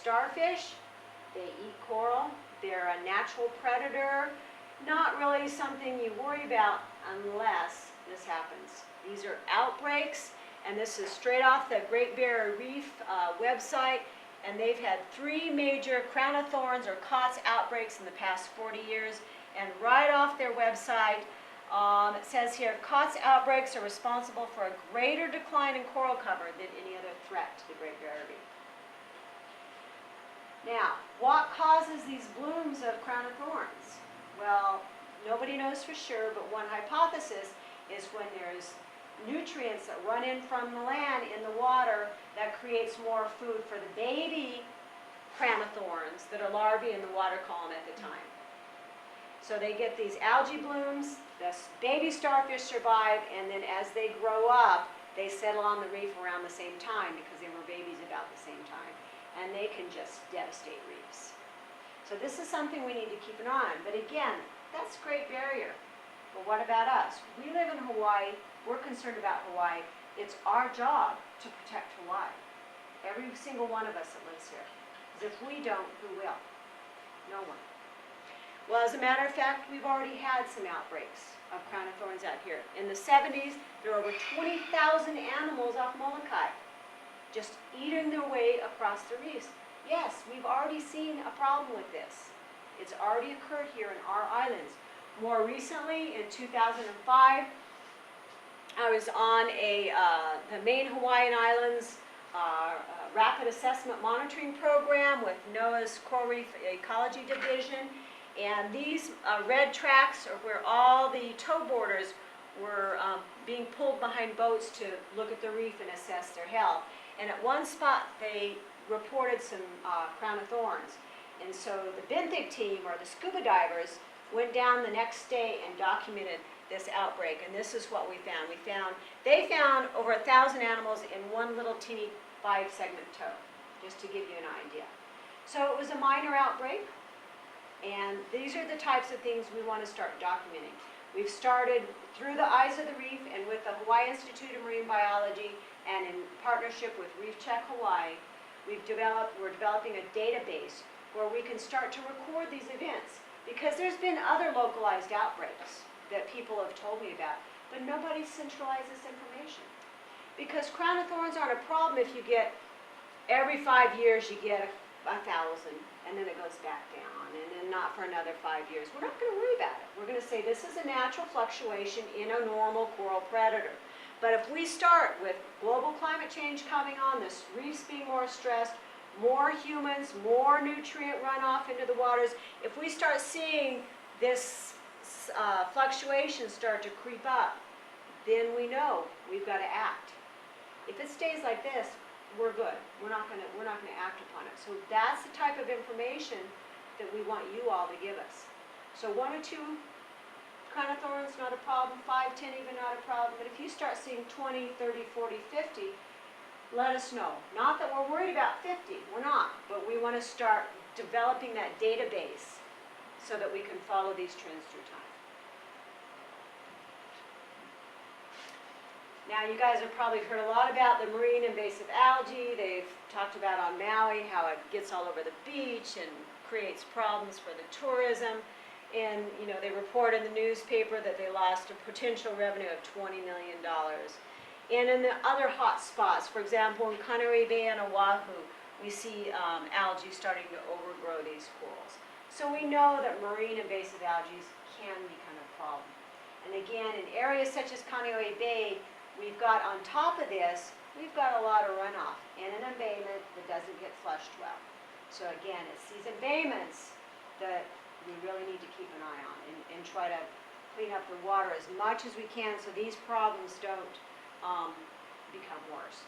starfish. They eat coral. They're a natural predator. Not really something you worry about unless this happens. These are outbreaks, and this is straight off the Great Barrier Reef website, and they've had 3 major crown of thorns or COTs outbreaks in the past 40 years, and right off their website it says here, COTs outbreaks are responsible for a greater decline in coral cover than any other threat to the Great Barrier Reef. Now, what causes these blooms of crown of thorns? Well, nobody knows for sure, but one hypothesis is when there's nutrients that run in from the land in the water that creates more food for the baby crown of thorns that are larvae in the water column at the time. So they get these algae blooms, the baby starfish survive, and then as they grow up, they settle on the reef around the same time because they were babies about the same time, and they can just devastate reefs. So this is something we need to keep an eye on. But again, that's Great Barrier. But what about us? We live in Hawaii. We're concerned about Hawaii. It's our job to protect Hawaii. Every single one of us that lives here. Because if we don't, who will? No one. Well, as a matter of fact, we've already had some outbreaks of crown of thorns out here. In the 70s, there were over 20,000 animals off Molokai just eating their way across the reefs. Yes, we've already seen a problem with this. It's already occurred here in our islands. More recently, in 2005, I was on the main Hawaiian Islands Rapid Assessment Monitoring Program with NOAA's Coral Reef Ecology Division. And these red tracks are where all the tow boarders were being pulled behind boats to look at the reef and assess their health. And at one spot, they reported some crown of thorns. And so the benthic team, or the scuba divers, went down the next day and documented this outbreak. And this is what we found. They found over 1,000 animals in one little teeny 5-segment toe, just to give you an idea. So it was a minor outbreak. And these are the types of things we want to start documenting. We've started through the Eyes of the Reef and with the Hawaii Institute of Marine Biology and in partnership with Reef Check Hawaii, we're developing a database where we can start to record these events, because there's been other localized outbreaks that people have told me about, but nobody centralizes information. Because crown of thorns aren't a problem if you get, every 5 years you get 1,000, and then it goes back down, and then not for another 5 years. We're not going to worry about it. We're going to say this is a natural fluctuation in a normal coral predator. But if we start with global climate change coming on, the reefs being more stressed, more humans, more nutrient runoff into the waters, if we start seeing this fluctuation start to creep up, then we know we've got to act. If it stays like this, we're good. We're not going to act upon it. So that's the type of information that we want you all to give us. So 1 or 2 crown of thorns, not a problem. 5, 10, even not a problem. But if you start seeing 20, 30, 40, 50, let us know. Not that we're worried about 50. We're not. But we want to start developing that database so that we can follow these trends through time. Now, you guys have probably heard a lot about the marine invasive algae. They've talked about on Maui how it gets all over the beach and creates problems for the tourism. And, you know, they report in the newspaper that they lost a potential revenue of $20 million. And in the other hot spots, for example, in Kaneohe Bay and Oahu, we see algae starting to overgrow these corals. So we know that marine invasive algae can become a problem. And again, in areas such as Kaneohe Bay, we've got on top of this, we've got a lot of runoff and an embayment that doesn't get flushed well. So again, it's these embayments that we really need to keep an eye on and try to clean up the water as much as we can so these problems don't become worse.